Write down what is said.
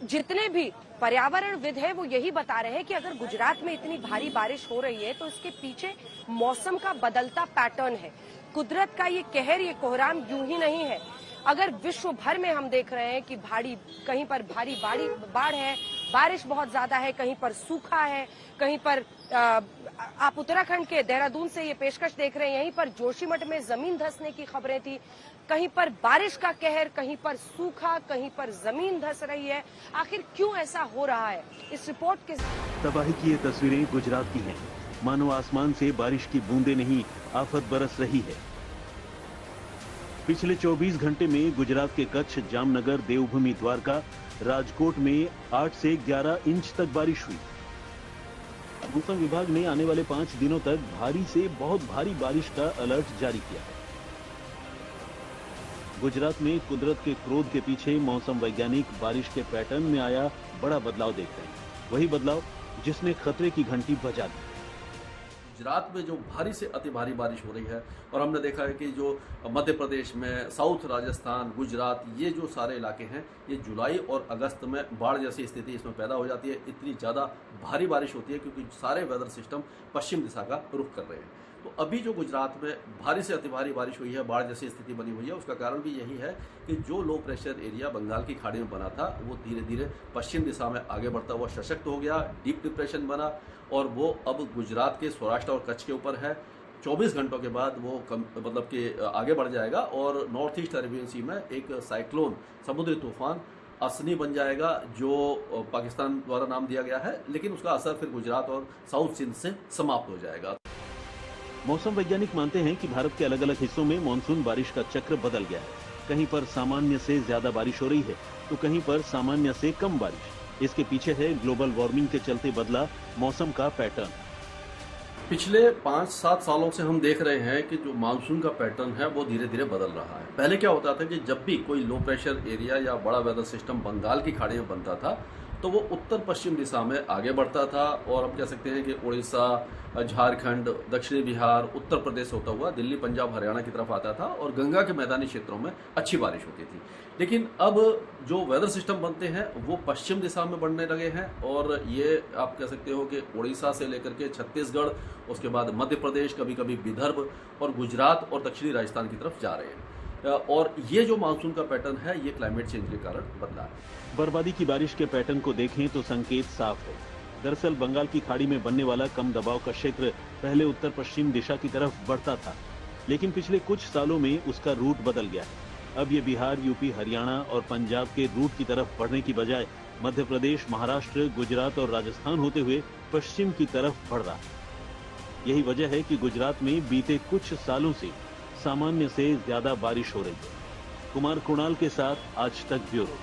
जितने भी पर्यावरणविद है वो यही बता रहे हैं कि अगर गुजरात में इतनी भारी बारिश हो रही है तो इसके पीछे मौसम का बदलता पैटर्न है। कुदरत का ये कहर, ये कोहराम यूं ही नहीं है। अगर विश्व भर में हम देख रहे हैं कि कहीं पर भारी बाढ़ है, बारिश बहुत ज्यादा है, कहीं पर सूखा है, कहीं पर आप उत्तराखंड के देहरादून से ये पेशकश देख रहे हैं, यहीं पर जोशीमठ में जमीन धंसने की खबरें थी। कहीं पर बारिश का कहर, कहीं पर सूखा, कहीं पर जमीन धंस रही है। आखिर क्यों ऐसा हो रहा है? इस रिपोर्ट के तबाही की ये तस्वीरें गुजरात की हैं। मानो आसमान से बारिश की बूंदें नहीं, आफत बरस रही है। पिछले 24 घंटे में गुजरात के कच्छ, जामनगर, देवभूमि, द्वारका, राजकोट में 8 से 11 इंच तक बारिश हुई। मौसम विभाग ने आने वाले 5 दिनों तक भारी से बहुत भारी बारिश का अलर्ट जारी किया है। गुजरात में कुदरत के क्रोध के पीछे मौसम वैज्ञानिक बारिश के पैटर्न में आया बड़ा बदलाव देख रहे हैं। वही बदलाव जिसने खतरे की घंटी बजा दी। गुजरात में जो भारी से अति भारी बारिश हो रही है और हमने देखा है कि जो मध्य प्रदेश में, साउथ राजस्थान, गुजरात, ये जो सारे इलाके हैं, ये जुलाई और अगस्त में बाढ़ जैसी स्थिति इसमें पैदा हो जाती है। इतनी ज़्यादा भारी बारिश होती है क्योंकि सारे वेदर सिस्टम पश्चिम दिशा का रुख कर रहे हैं। तो अभी जो गुजरात में भारी से अति भारी बारिश हुई है, बाढ़ जैसी स्थिति बनी हुई है, उसका कारण भी यही है कि जो लो प्रेशर एरिया बंगाल की खाड़ी में बना था वो धीरे धीरे पश्चिम दिशा में आगे बढ़ता हुआ सशक्त हो गया, डीप डिप्रेशन बना और वो अब गुजरात के सौराष्ट्र और कच्छ के ऊपर है। 24 घंटों के बाद वो मतलब कि आगे बढ़ जाएगा और नॉर्थ ईस्ट अरेबियन सी में एक साइक्लोन, समुद्री तूफान असनी बन जाएगा, जो पाकिस्तान द्वारा नाम दिया गया है, लेकिन उसका असर फिर गुजरात और साउथ सिंध से समाप्त हो जाएगा। मौसम वैज्ञानिक मानते हैं कि भारत के अलग अलग हिस्सों में मानसून बारिश का चक्र बदल गया है। कहीं पर सामान्य से ज्यादा बारिश हो रही है तो कहीं पर सामान्य से कम बारिश। इसके पीछे है ग्लोबल वार्मिंग के चलते बदला मौसम का पैटर्न। पिछले 5-7 सालों से हम देख रहे हैं कि जो मानसून का पैटर्न है वो धीरे धीरे बदल रहा है। पहले क्या होता था कि जब भी कोई लो प्रेशर एरिया या बड़ा वेदर सिस्टम बंगाल की खाड़ी में बनता था तो वो उत्तर पश्चिम दिशा में आगे बढ़ता था और हम कह सकते हैं कि उड़ीसा, झारखंड, दक्षिणी बिहार, उत्तर प्रदेश होता हुआ दिल्ली, पंजाब, हरियाणा की तरफ आता था और गंगा के मैदानी क्षेत्रों में अच्छी बारिश होती थी। लेकिन अब जो वेदर सिस्टम बनते हैं वो पश्चिम दिशा में बढ़ने लगे हैं और ये आप कह सकते हो कि उड़ीसा से लेकर के छत्तीसगढ़, उसके बाद मध्य प्रदेश, कभी कभी विदर्भ और गुजरात और दक्षिणी राजस्थान की तरफ जा रहे हैं। और ये जो मानसून का पैटर्न है ये क्लाइमेट चेंज के कारण बदला है। बर्बादी की बारिश के पैटर्न को देखें तो संकेत साफ है। दरअसल बंगाल की खाड़ी में बनने वाला कम दबाव का क्षेत्र पहले उत्तर पश्चिम दिशा की तरफ बढ़ता था, लेकिन पिछले कुछ सालों में उसका रूट बदल गया है। अब ये बिहार, यूपी, हरियाणा और पंजाब के रूट की तरफ बढ़ने की बजाय मध्य प्रदेश, महाराष्ट्र, गुजरात और राजस्थान होते हुए पश्चिम की तरफ बढ़ रहा है। यही वजह है कि गुजरात में बीते कुछ सालों से सामान्य से ज्यादा बारिश हो रही है। कुमार कुणाल के साथ आज तक ब्यूरो।